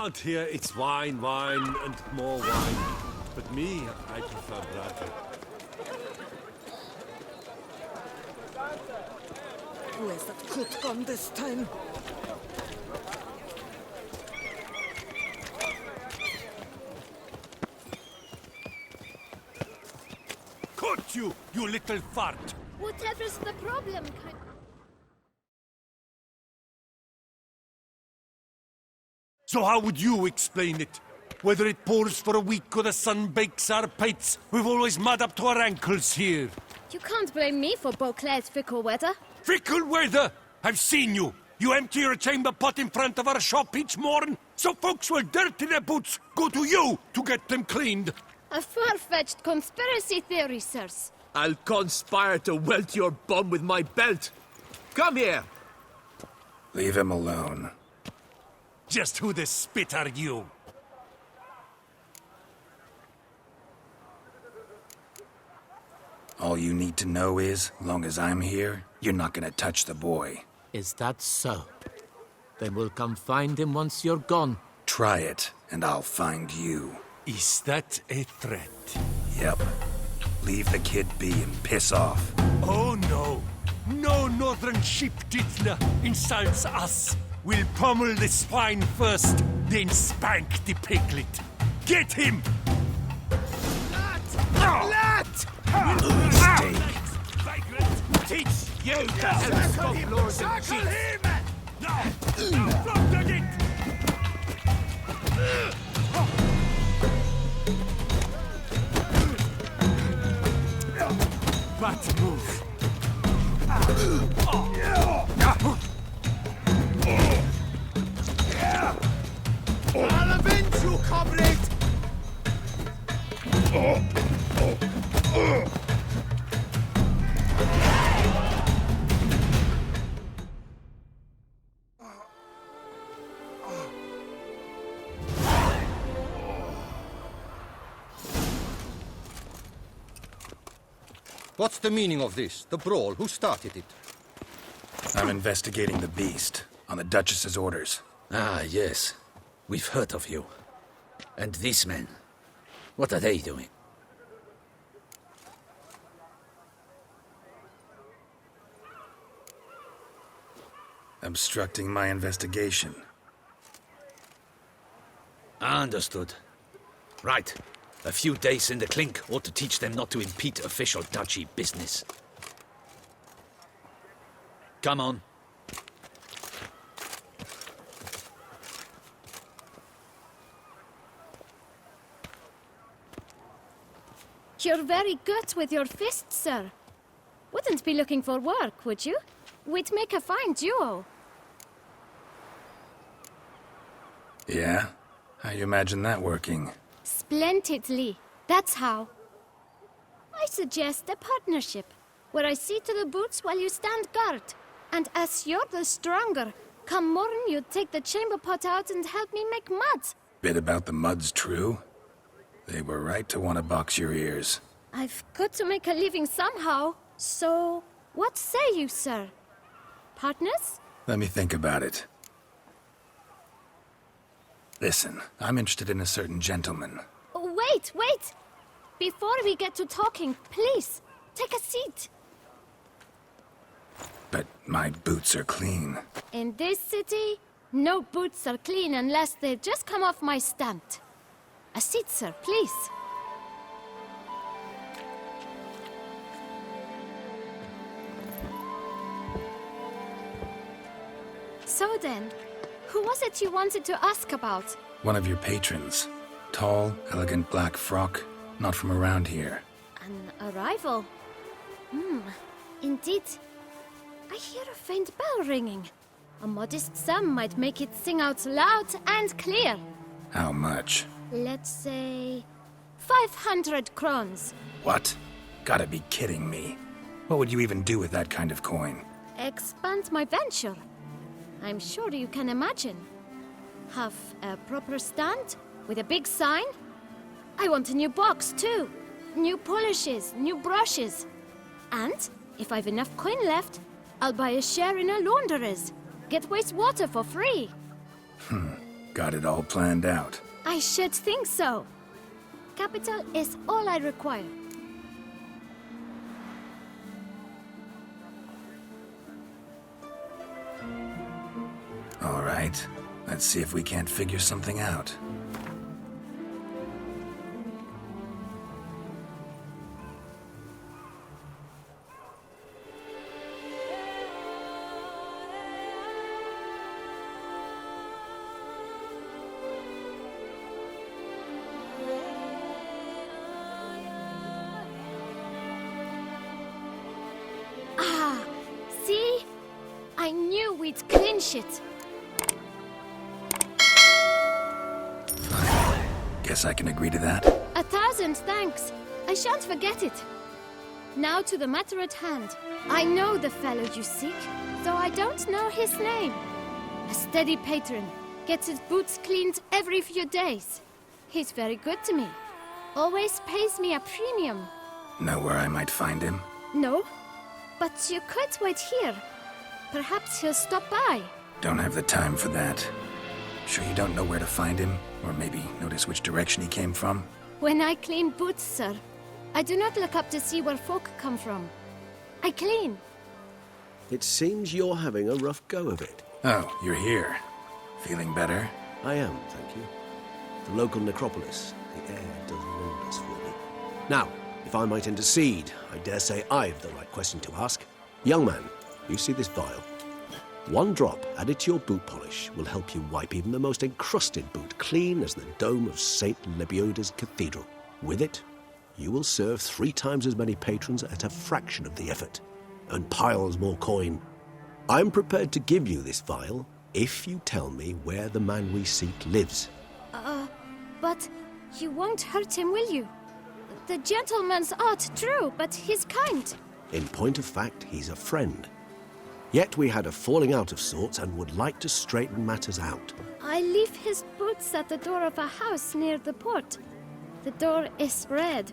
Out here, it's wine, wine, and more wine. But me, I prefer Blanco. Where's that coot gone this time? Cut you little fart! Whatever's the problem, So how would you explain it? Whether it pours for a week or the sun bakes our pates, we've always mud up to our ankles here. You can't blame me for Beauclair's fickle weather. Fickle weather! I've seen you! You empty your chamber pot in front of our shop each morn, so folks will dirty their boots, go to you to get them cleaned. A far-fetched conspiracy theory, sirs. I'll conspire to welt your bum with my belt. Come here! Leave him alone. Just who the spit are you? All you need to know is, long as I'm here, you're not gonna touch the boy. Is that so? Then we'll come find him once you're gone. Try it, and I'll find you. Is that a threat? Yep. Leave the kid be and piss off. Oh no! No northern sheep titler insults us! We'll pummel the swine first, then spank the piglet. Get him! Let! Mistake. Teach you to help lords and chiefs! No! Flog it! Bad move. I'll avenge you, comrade! What's the meaning of this? The brawl? Who started it? I'm investigating the beast, on the Duchess's orders. Ah, yes. We've heard of you. And these men, what are they doing? Obstructing my investigation. Understood. Right. A few days in the clink ought to teach them not to impede official duchy business. Come on. You're very good with your fists, sir. Wouldn't be looking for work, would you? We'd make a fine duo. Yeah? How you imagine that working? Splendidly. That's how. I suggest a partnership, where I see to the boots while you stand guard. And as you're the stronger, come morn you take the chamber pot out and help me make mud. Bit about the mud's true? They were right to want to box your ears. I've got to make a living somehow. So, what say you, sir? Partners? Let me think about it. Listen, I'm interested in a certain gentleman. Oh, wait! Before we get to talking, please, take a seat. But my boots are clean. In this city, no boots are clean unless they just come off my stand. A seat, sir, please. So then, who was it you wanted to ask about? One of your patrons. Tall, elegant black frock. Not from around here. An arrival? Indeed. I hear a faint bell ringing. A modest sum might make it sing out loud and clear. How much? Let's say 500 crowns. What? Gotta be kidding me. What would you even do with that kind of coin? Expand my venture. I'm sure you can imagine. Have a proper stand with a big sign. I want a new box too. New polishes, new brushes. And if I've enough coin left, I'll buy a share in a laundress. Get wastewater for free. Got it all planned out. I should think so. Capital is all I require. All right. Let's see if we can't figure something out. See? I knew we'd clinch it. Fine. Guess I can agree to that. 1,000 thanks. I shan't forget it. Now to the matter at hand. I know the fellow you seek, though I don't know his name. A steady patron. Gets his boots cleaned every few days. He's very good to me. Always pays me a premium. Know where I might find him? No? But you could wait here. Perhaps he'll stop by. Don't have the time for that. Sure you don't know where to find him? Or maybe notice which direction he came from? When I clean boots, sir, I do not look up to see where folk come from. I clean. It seems you're having a rough go of it. Oh, you're here. Feeling better? I am, thank you. The local necropolis. The air does wonders for me. Now, if I might intercede, I dare say I've the right question to ask. Young man, you see this vial? One drop added to your boot polish will help you wipe even the most encrusted boot clean as the dome of St. Lebioda's Cathedral. With it, you will serve 3 times as many patrons at a fraction of the effort, and piles more coin. I'm prepared to give you this vial if you tell me where the man we seek lives. But you won't hurt him, will you? The gentleman's art, true, but he's kind. In point of fact, he's a friend. Yet we had a falling out of sorts and would like to straighten matters out. I leave his boots at the door of a house near the port. The door is red,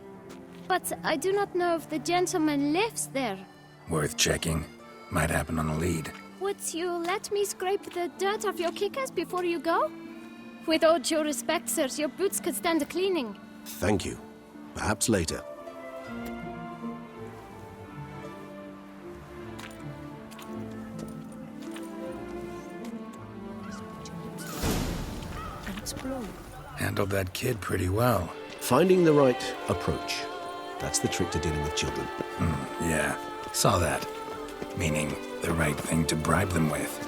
but I do not know if the gentleman lives there. Worth checking. Might happen on a lead. Would you let me scrape the dirt off your kickers before you go? With all due respect, sirs, your boots could stand a cleaning. Thank you. Perhaps later. Handled that kid pretty well. Finding the right approach. That's the trick to dealing with children. Yeah, saw that. Meaning, the right thing to bribe them with.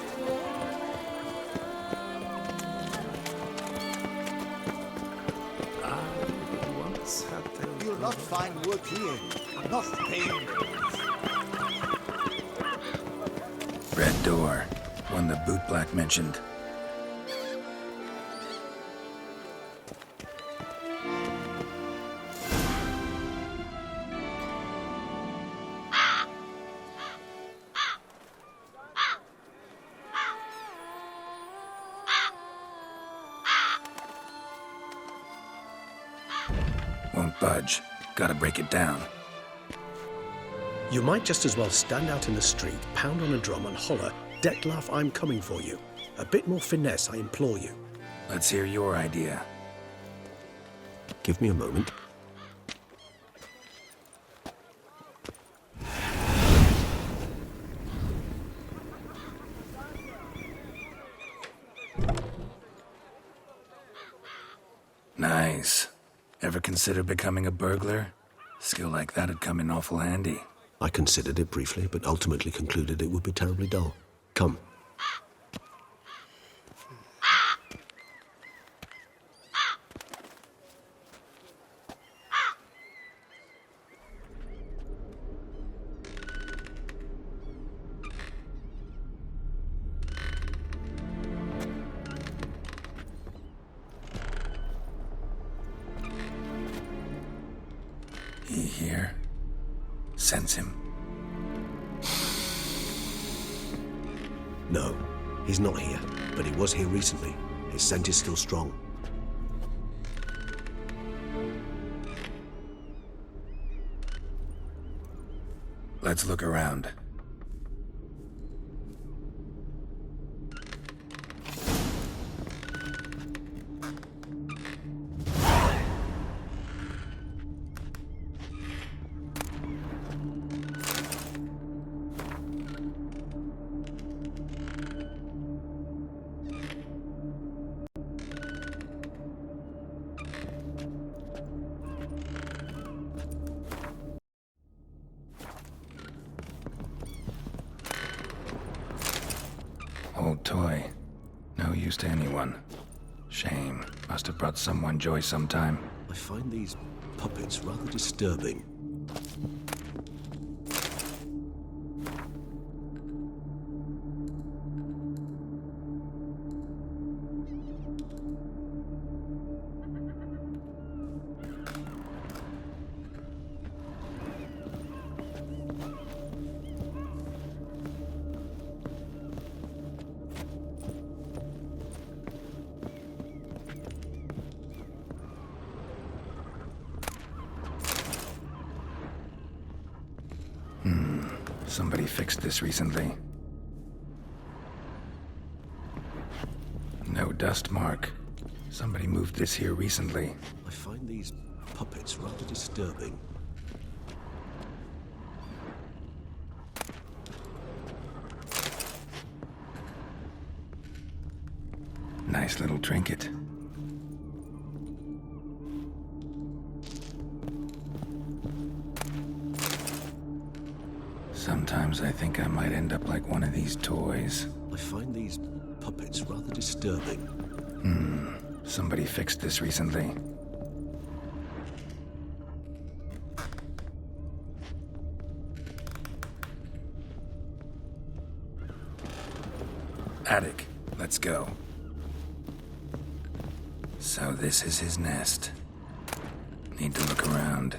You'll not find work here. Not paying. Red door. One the boot black mentioned. Won't budge. Gotta break it down. You might just as well stand out in the street, pound on a drum and holler, "Detlef, I'm coming for you." A bit more finesse, I implore you. Let's hear your idea. Give me a moment. Nice. Ever consider becoming a burglar? Skill like that'd come in awful handy. I considered it briefly, but ultimately concluded it would be terribly dull. Come. He here? Sense him. No, he's not here, but he was here recently. His scent is still strong. Let's look around. toy. No use to anyone. Shame. Must have brought someone joy sometime. I find these puppets rather disturbing. Somebody fixed this recently. No dust mark. Somebody moved this here recently. I find these puppets rather disturbing. Nice little trinket. Sometimes I think I might end up like one of these toys. I find these puppets rather disturbing. Somebody fixed this recently. Attic, let's go. So this is his nest. Need to look around.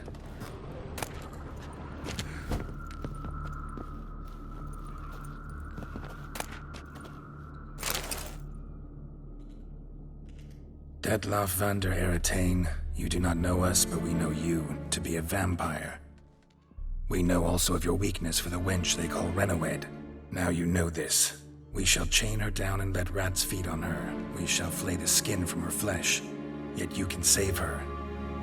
Detlaff van der Eretain, you do not know us, but we know you to be a vampire. We know also of your weakness for the wench they call Renawed. Now you know this. We shall chain her down and let rats feed on her. We shall flay the skin from her flesh. Yet you can save her.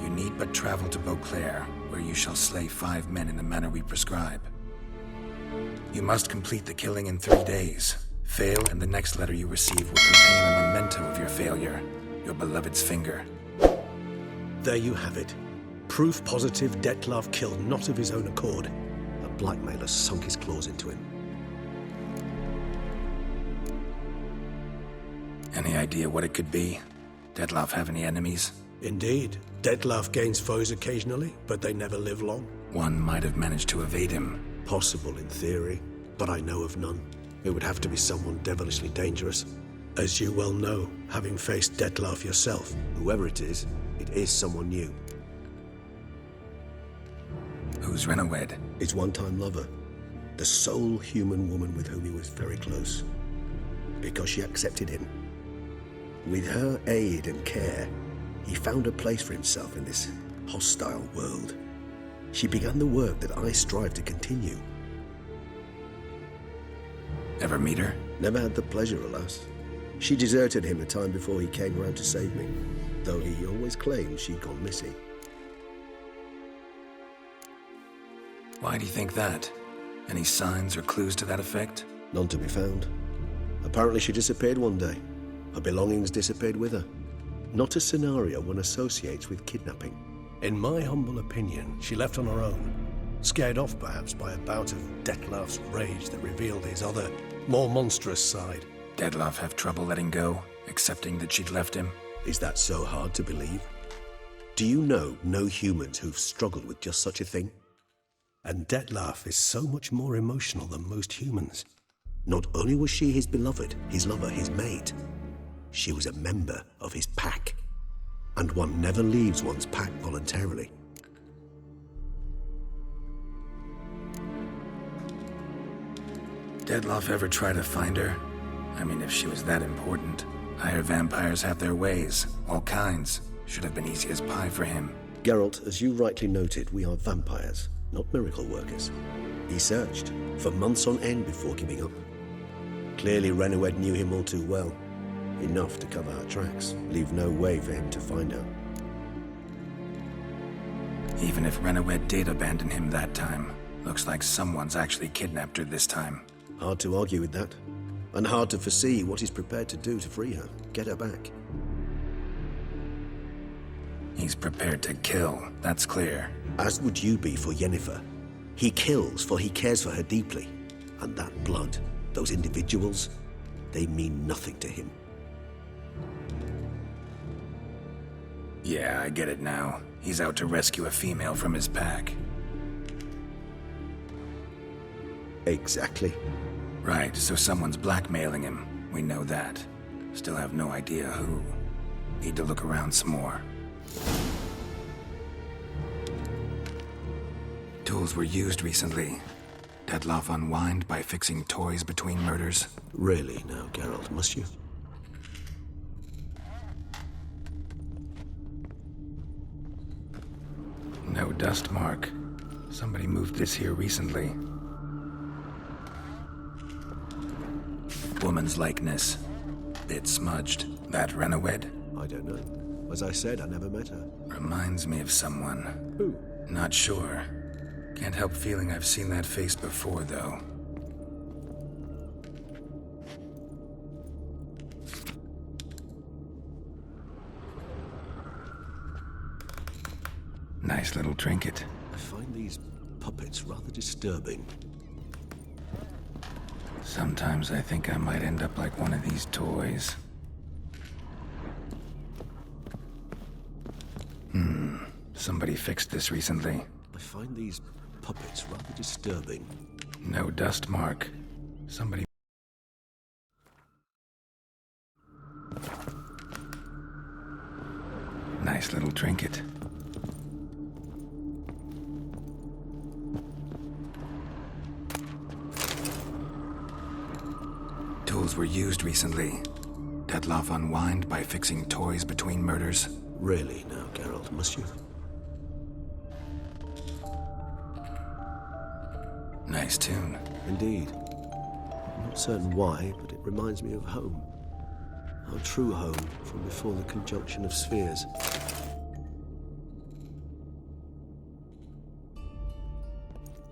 You need but travel to Beauclair, where you shall slay 5 men in the manner we prescribe. You must complete the killing in 3 days. Fail, and the next letter you receive will contain a memento of your failure. Your beloved's finger. There you have it. Proof positive Detlaff killed not of his own accord. A blackmailer sunk his claws into him. Any idea what it could be? Detlaff have any enemies? Indeed. Detlaff gains foes occasionally, but they never live long. One might have managed to evade him. Possible in theory, but I know of none. It would have to be someone devilishly dangerous. As you well know, having faced Detlaff yourself. Whoever it is someone new. Who's Renawed? His one-time lover. The sole human woman with whom he was very close. Because she accepted him. With her aid and care, he found a place for himself in this hostile world. She began the work that I strive to continue. Ever meet her? Never had the pleasure, alas. She deserted him a time before he came round to save me, though he always claimed she'd gone missing. Why do you think that? Any signs or clues to that effect? None to be found. Apparently she disappeared one day. Her belongings disappeared with her. Not a scenario one associates with kidnapping. In my humble opinion, she left on her own. Scared off perhaps by a bout of Detlaff's rage that revealed his other, more monstrous side. Detlaff have trouble letting go, accepting that she'd left him? Is that so hard to believe? Do you know no humans who've struggled with just such a thing? And Detlaff is so much more emotional than most humans. Not only was she his beloved, his lover, his mate, she was a member of his pack. And one never leaves one's pack voluntarily. Detlaff ever try to find her? I mean, if she was that important. Higher vampires have their ways, all kinds. Should have been easy as pie for him. Geralt, as you rightly noted, we are vampires, not miracle workers. He searched for months on end before giving up. Clearly Renawed knew him all too well. Enough to cover her tracks, leave no way for him to find her. Even if Renawed did abandon him that time, looks like someone's actually kidnapped her this time. Hard to argue with that. And hard to foresee what he's prepared to do to free her, get her back. He's prepared to kill, that's clear. As would you be for Yennefer. He kills for he cares for her deeply. And that blood, those individuals, They mean nothing to him. Yeah, I get it now. He's out to rescue a female from his pack. Exactly. Right, so someone's blackmailing him. We know that. Still have no idea who. Need to look around some more. Tools were used recently. Detloff unwind by fixing toys between murders. Really now, Geralt, must you? No dust mark. Somebody moved this here recently. Woman's likeness. Bit smudged. That Renowed? I don't know. As I said, I never met her. Reminds me of someone. Who? Not sure. Can't help feeling I've seen that face before, though. Nice little trinket. I find these puppets rather disturbing. Sometimes I think I might end up like one of these toys. Somebody fixed this recently. I find these puppets rather disturbing. No dust mark. Somebody... Nice little trinket. Tools were used recently. Detloff unwind by fixing toys between murders. Really now, Geralt, must you? Nice tune. Indeed. I'm not certain why, but it reminds me of home. Our true home from before the conjunction of spheres.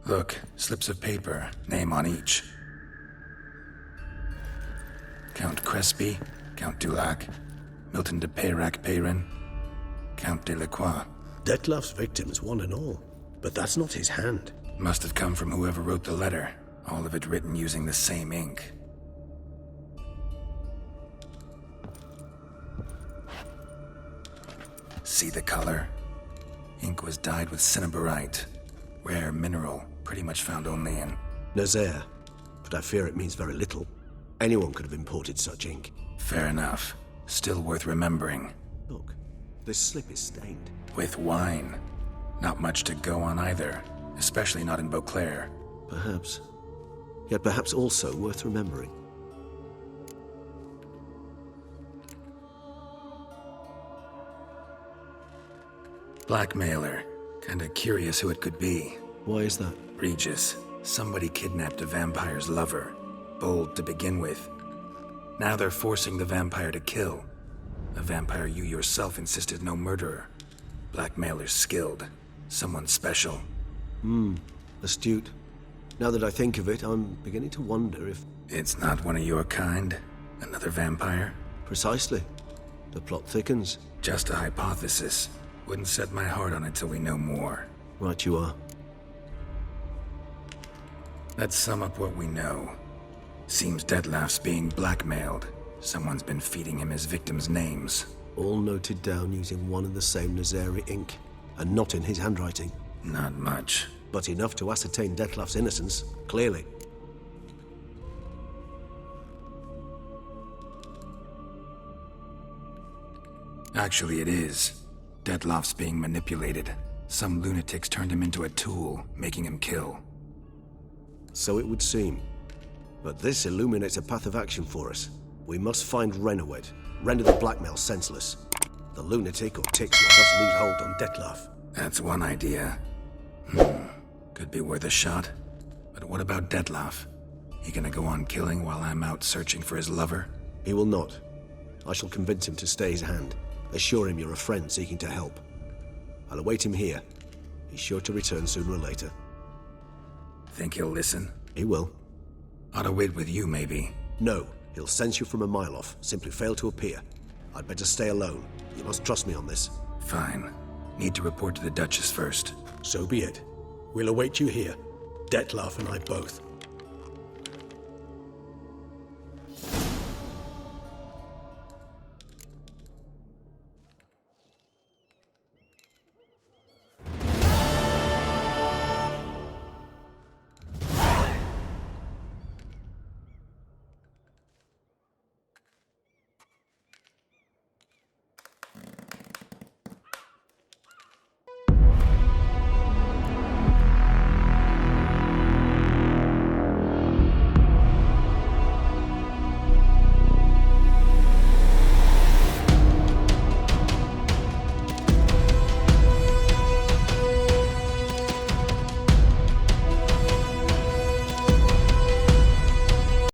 Look, slips of paper, name on each. Count Crespi, Count Dulac, Milton de Peyrac-Peyrin, Count Delacroix. Detloff's victims, one and all. But that's not his hand. Must have come from whoever wrote the letter. All of it written using the same ink. See the color? Ink was dyed with cinnabarite. Rare mineral, pretty much found only in... Nazaire. But I fear it means very little. Anyone could have imported such ink. Fair enough. Still worth remembering. Look, this slip is stained. With wine. Not much to go on either. Especially not in Beauclair. Perhaps. Yet perhaps also worth remembering. Blackmailer. Kinda curious who it could be. Why is that? Regis. Somebody kidnapped a vampire's lover. Bold to begin with. Now they're forcing the vampire to kill. A vampire you yourself insisted no murderer. Blackmailer's skilled. Someone special. Astute. Now that I think of it, I'm beginning to wonder if... It's not one of your kind? Another vampire? Precisely. The plot thickens. Just a hypothesis. Wouldn't set my heart on it till we know more. Right you are. Let's sum up what we know. Seems Detloff's being blackmailed. Someone's been feeding him his victims' names. All noted down using one and the same Nazaire ink. And not in his handwriting. Not much. But enough to ascertain Detloff's innocence, clearly. Actually, it is. Detloff's being manipulated. Some lunatics turned him into a tool, making him kill. So it would seem. But this illuminates a path of action for us. We must find Renowed, render the blackmail senseless. The lunatic or ticks will thus lose hold on Detloff. That's one idea. Could be worth a shot. But what about Detloff? He gonna go on killing while I'm out searching for his lover? He will not. I shall convince him to stay his hand. Assure him you're a friend seeking to help. I'll await him here. He's sure to return sooner or later. Think he'll listen? He will. Ought to wait with you, maybe. No, he'll sense you from a mile off. Simply fail to appear. I'd better stay alone. You must trust me on this. Fine. Need to report to the Duchess first. So be it. We'll await you here. Detloff and I both.